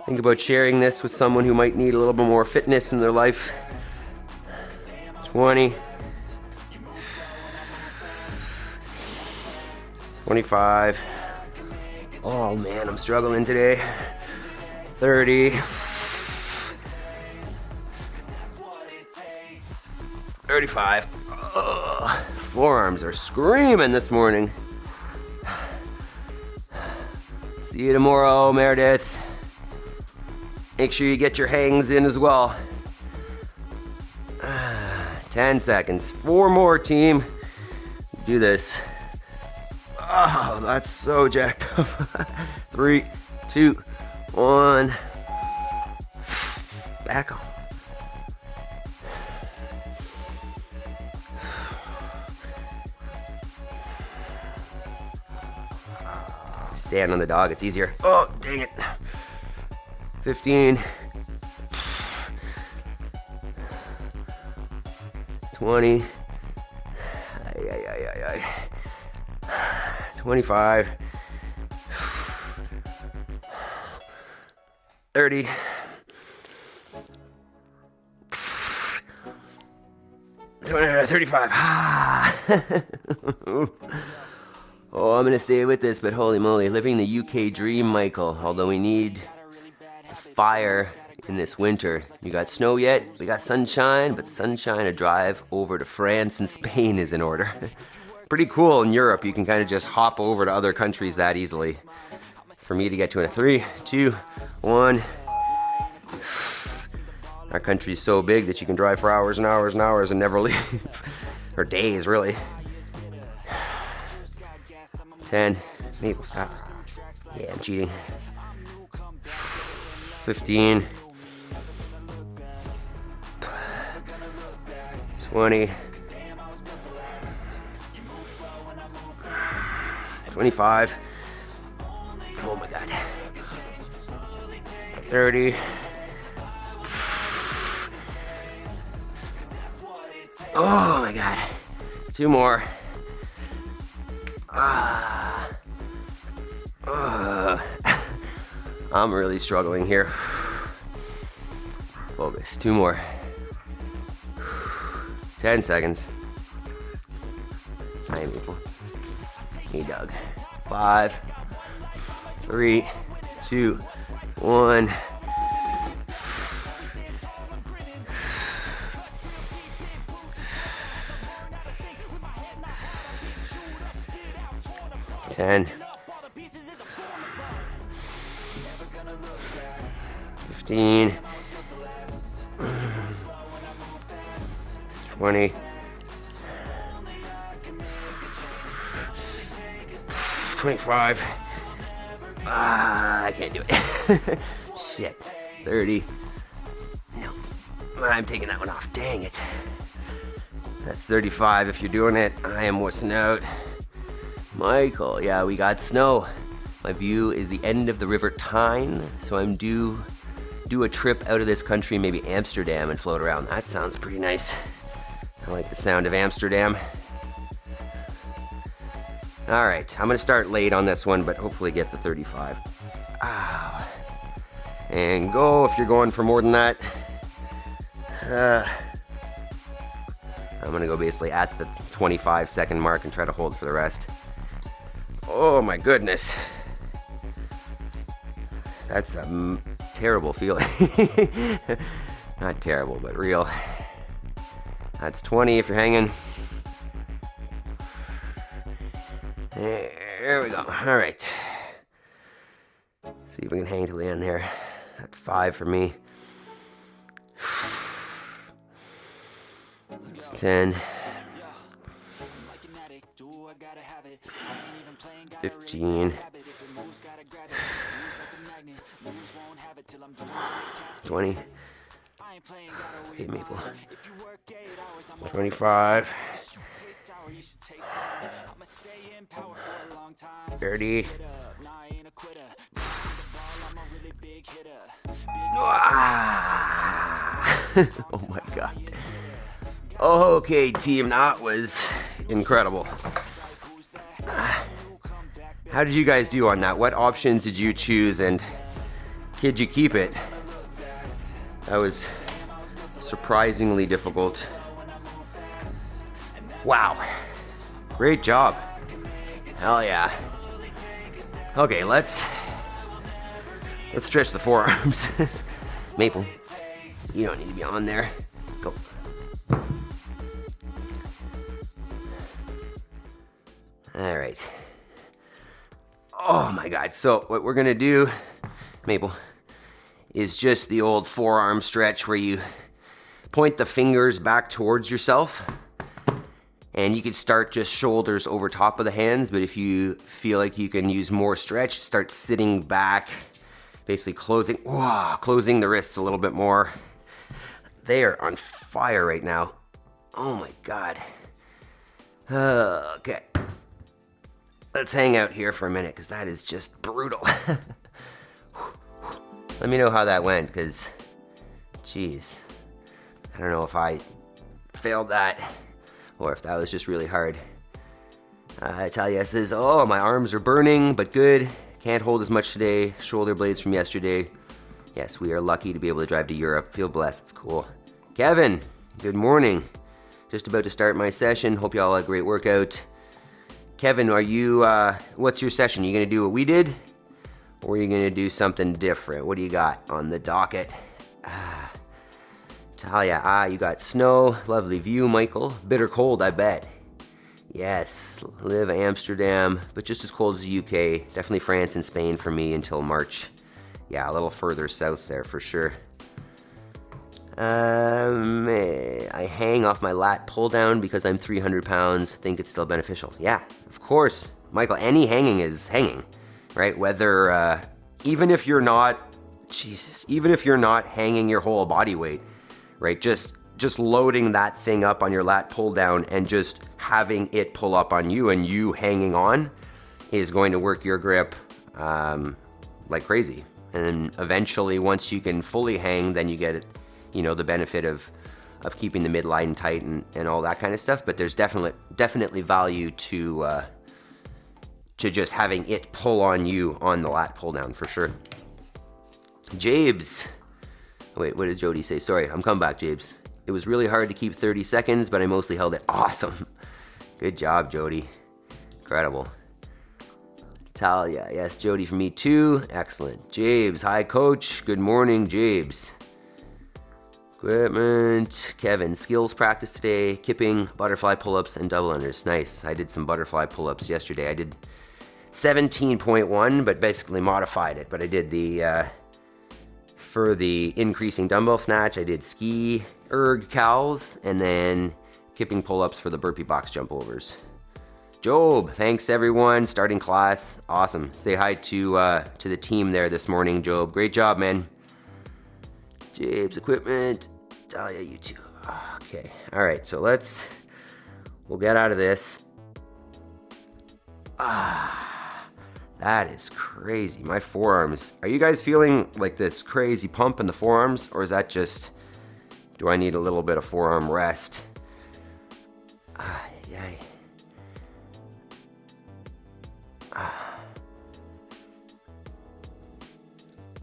Think about sharing this with someone who might need a little bit more fitness in their life. 20. 25. Oh man, I'm struggling today. 30. 35. Ugh. Forearms are screaming this morning. See you tomorrow, Meredith. Make sure you get your hangs in as well. 10 seconds. 4 more, team. Do this. Oh, that's so jacked up. 3, 2, 1. Back on. Stand on the dog, it's easier. Oh, dang it. 15. 20. 25. 30. 35. 35. Oh, I'm gonna stay with this, but holy moly, living the UK dream, Michael. Although we need the fire in this winter. You got snow yet? We got sunshine, but sunshine, a drive over to France and Spain is in order. Pretty cool in Europe. You can kind of just hop over to other countries that easily. For me to get to in a 3, 2, 1. Our country's so big that you can drive for hours and hours and hours and never leave. Or days, really. 10. Maple, stop. Yeah, I'm cheating. 15. 20. 25. Oh my God. 30. Oh my God. 2 more. I'm really struggling here. Focus. 2 more. 10 seconds. Time equal. Hey, Doug. 5, 3, 2, 1. Ten. 15. 20. 25. I can't do it. Shit. 30. No. I'm taking that one off. Dang it. That's 35 if you're doing it. I am wussing out. Michael, yeah, we got snow. My view is the end of the River Tyne, so I'm due a trip out of this country, maybe Amsterdam, and float around. That sounds pretty nice. I like the sound of Amsterdam. All right, I'm gonna start late on this one, but hopefully get the 35. Ow. And go if you're going for more than that. I'm gonna go basically at the 25-second mark and try to hold for the rest. Oh my goodness. That's a terrible feeling. Not terrible, but real. That's 20 if you're hanging. There we go. All right. See if we can hang till the end there. That's 5 for me. That's 10. 15. 20. Hey, Maple. 25. 30. Oh my God. Okay, team, that was incredible. How did you guys do on that? What options did you choose, and could you keep it? That was surprisingly difficult. Wow. Great job. Hell yeah. Okay, let's stretch the forearms. Maple, you don't need to be on there. Go. All right. Oh my God. So what we're gonna do, Maple, is just the old forearm stretch where you point the fingers back towards yourself, and you can start just shoulders over top of the hands, but if you feel like you can use more stretch, start sitting back, basically closing the wrists a little bit more. They are on fire right now. Oh my God. Okay. Let's hang out here for a minute, because that is just brutal. Let me know how that went, because, geez, I don't know if I failed that or if that was just really hard. Talia says, oh, my arms are burning, but good. Can't hold as much today. Shoulder blades from yesterday. Yes, we are lucky to be able to drive to Europe. Feel blessed. It's cool. Kevin, good morning. Just about to start my session. Hope you all had a great workout. Kevin, are you, what's your session? You gonna do what we did? Or are you gonna do something different? What do you got on the docket? Talia, you got snow. Lovely view, Michael. Bitter cold, I bet. Yes, live Amsterdam, but just as cold as the UK. Definitely France and Spain for me until March. Yeah, a little further south there for sure. I hang off my lat pull down because I'm 300 pounds. Think it's still beneficial. Yeah, of course, Michael. Any hanging is hanging, right? Whether even if you're not, even if you're not hanging your whole body weight, right? Just loading that thing up on your lat pull down and just having it pull up on you and you hanging on is going to work your grip like crazy. And eventually, once you can fully hang, then you get, the benefit of keeping the midline tight and all that kind of stuff. But there's definitely value to just having it pull on you on the lat pull down for sure. Jabes. Wait, what did Jody say? Sorry, I'm coming back, Jabes. It was really hard to keep 30 seconds, but I mostly held it. Awesome. Good job, Jody. Incredible. Talia, yes, Jody for me too. Excellent. Jabes, hi coach. Good morning, Jabes. Equipment. Kevin, skills practice today. Kipping, butterfly pull-ups, and double unders. Nice. I did some butterfly pull-ups yesterday. I did 17.1, but basically modified it. But I did the, for the increasing dumbbell snatch, I did ski erg cows, and then kipping pull-ups for the burpee box jump overs. Job, thanks everyone. Starting class, awesome. Say hi to the team there this morning, Job. Great job, man. Jabe's equipment. Talia, you too. Okay, all right. So we'll get out of this. That is crazy. My forearms. Are you guys feeling like this crazy pump in the forearms, or is that just? Do I need a little bit of forearm rest?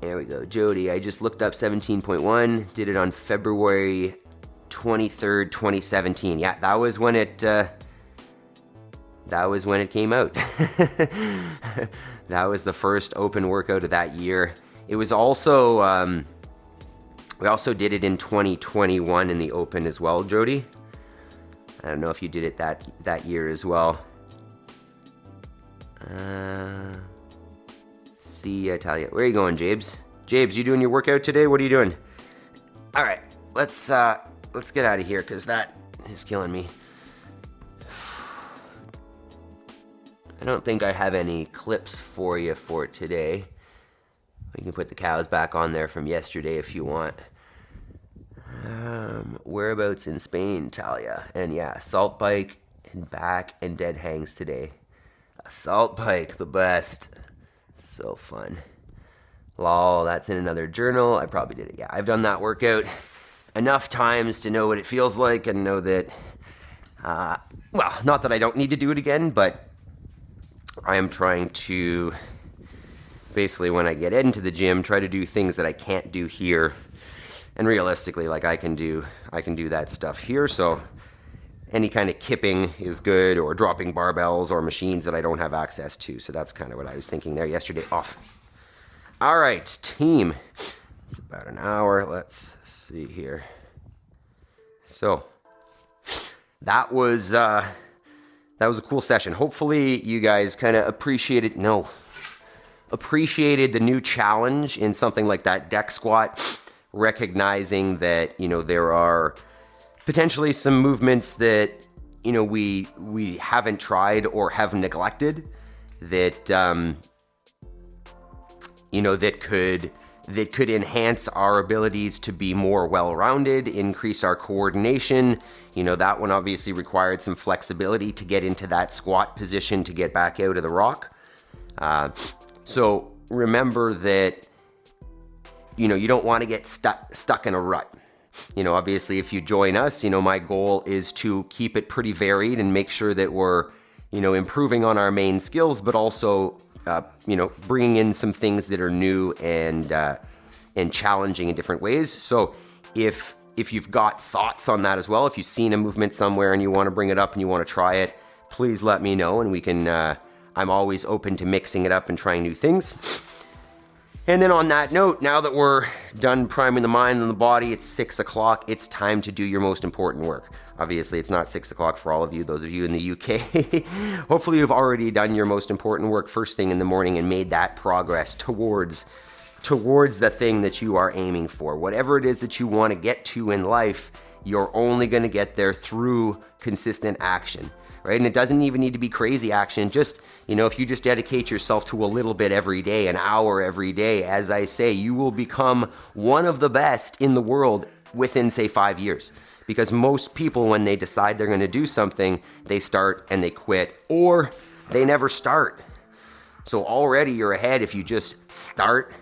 There we go. Jody, I just looked up 17.1, did it on February 23rd, 2017. Yeah, that was when it came out. That was the first open workout of that year. It was also, we also did it in 2021 in the open as well, Jody. I don't know if you did it that year as well. See, Talia. Where are you going, Jabes? Jabes, you doing your workout today? What are you doing? All right, let's get out of here because that is killing me. I don't think I have any clips for you for today. You can put the cows back on there from yesterday if you want. Whereabouts in Spain, Talia? And yeah, salt bike and back and dead hangs today. Assault bike, the best. So fun. Lol, that's in another journal. I probably did it. Yeah, I've done that workout enough times to know what it feels like and know that, well, not that I don't need to do it again, but I am trying to, basically when I get into the gym, try to do things that I can't do here. And realistically, like I can do that stuff here. So any kind of kipping is good, or dropping barbells or machines that I don't have access to. So that's kind of what I was thinking there yesterday. Off. All right, team. It's about an hour. Let's see here. So that was a cool session. Hopefully you guys kind of appreciated the new challenge in something like that deck squat, recognizing that, there are potentially some movements that, we haven't tried or have neglected that, that could enhance our abilities to be more well-rounded, increase our coordination. That one obviously required some flexibility to get into that squat position to get back out of the rock. So remember that, you don't want to get stuck in a rut. Obviously if you join us, my goal is to keep it pretty varied and make sure that we're, improving on our main skills, but also, bringing in some things that are new and challenging in different ways. So if if you've got thoughts on that as well, if you've seen a movement somewhere and you want to bring it up and you want to try it, please let me know, and we can, I'm always open to mixing it up and trying new things. And then on that note, now that we're done priming the mind and the body, it's 6 o'clock. It's time to do your most important work. Obviously, it's not 6 o'clock for all of you, those of you in the UK. Hopefully, you've already done your most important work first thing in the morning and made that progress towards the thing that you are aiming for. Whatever it is that you want to get to in life, you're only going to get there through consistent action. Right? And it doesn't even need to be crazy action. Just, if you just dedicate yourself to a little bit every day, an hour every day, as I say, you will become one of the best in the world within, say, 5 years. Because most people, when they decide they're going to do something, they start and they quit, or they never start. So already you're ahead if you just start.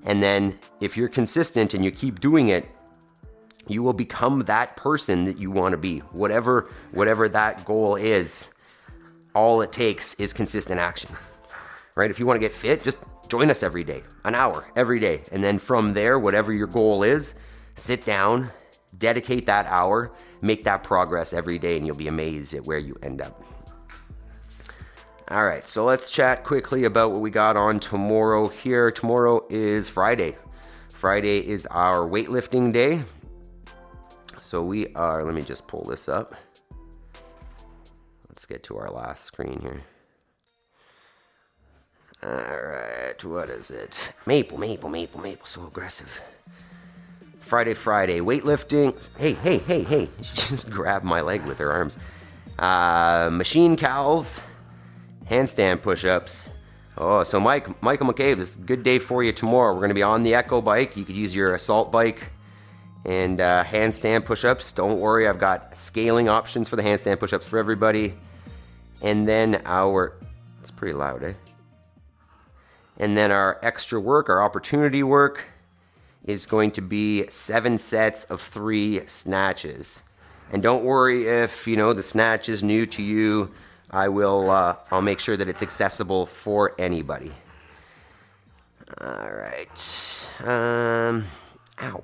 And then if you're consistent and you keep doing it, you will become that person that you want to be. Whatever that goal is, all it takes is consistent action, right? If you want to get fit, just join us every day, an hour every day. And then from there, whatever your goal is, sit down, dedicate that hour, make that progress every day, and you'll be amazed at where you end up. All right, so let's chat quickly about what we got on tomorrow here. Tomorrow is Friday. Friday is our weightlifting day. So we are, let me just pull this up. Let's get to our last screen here. All right, what is it? Maple, so aggressive. Friday, weightlifting. Hey, she just grabbed my leg with her arms. Machine cows, handstand push-ups. Oh, so Michael McCabe, this is a good day for you tomorrow. We're gonna be on the Echo bike. You could use your assault bike. And handstand push-ups. Don't worry, I've got scaling options for the handstand push-ups for everybody. And then it's pretty loud, eh? And then our extra work, our opportunity work, is going to be 7 sets of 3 snatches. And don't worry if, the snatch is new to you. I'll make sure that it's accessible for anybody. All right. Ow.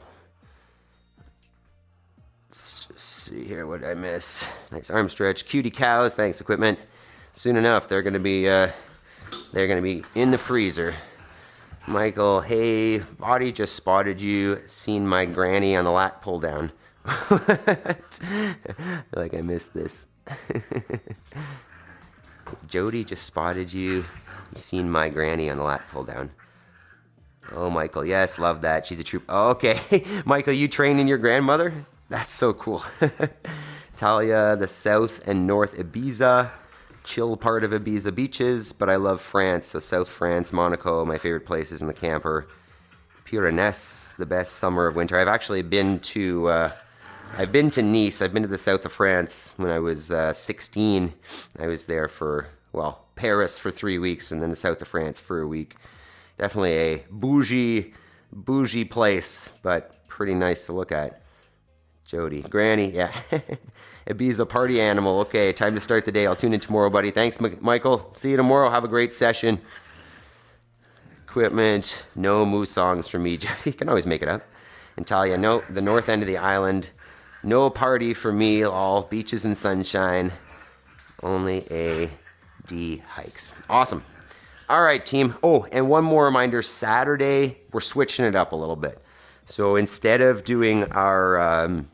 See here, what did I miss? Nice arm stretch. Cutie cows, thanks equipment. Soon enough, they're gonna be in the freezer. Michael, hey, body just spotted you. Seen my granny on the lat pull down. What? Like I missed this. Jody just spotted you. Seen my granny on the lat pull down. Oh, Michael, yes, love that. She's a troop. Oh, okay, Michael, you training your grandmother? That's so cool. Talia, the South and North Ibiza, chill part of Ibiza beaches, but I love France. So South France, Monaco, my favorite places in the camper. Pyrenees, the best summer of winter. I've actually been to Nice. I've been to the south of France when I was 16. I was there for, Paris for 3 weeks and then the south of France for a week. Definitely a bougie place, but pretty nice to look at. Jody, Granny, yeah. Ibiza party animal. Okay, time to start the day. I'll tune in tomorrow, buddy. Thanks, Michael. See you tomorrow. Have a great session. Equipment, no moo songs from me. You can always make it up. And Talia, no, the north end of the island. No party for me. All beaches and sunshine. Only AD hikes. Awesome. All right, team. Oh, and one more reminder. Saturday, we're switching it up a little bit. So instead of doing our,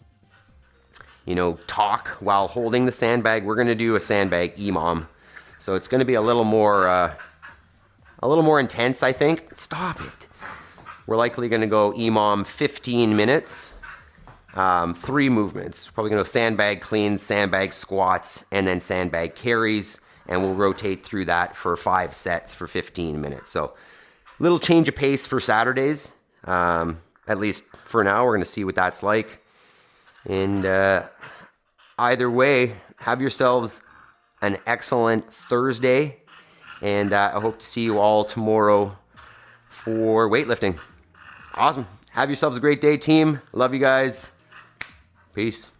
talk while holding the sandbag, we're going to do a sandbag EMOM. So it's going to be a little more intense, I think. Stop it. We're likely going to go EMOM 15 minutes, 3 movements. Probably going to go sandbag cleans, sandbag squats, and then sandbag carries. And we'll rotate through that for 5 sets for 15 minutes. So little change of pace for Saturdays. At least for now, we're going to see what that's like. And either way, have yourselves an excellent Thursday. And I hope to see you all tomorrow for weightlifting. Awesome. Have yourselves a great day, team. Love you guys. Peace.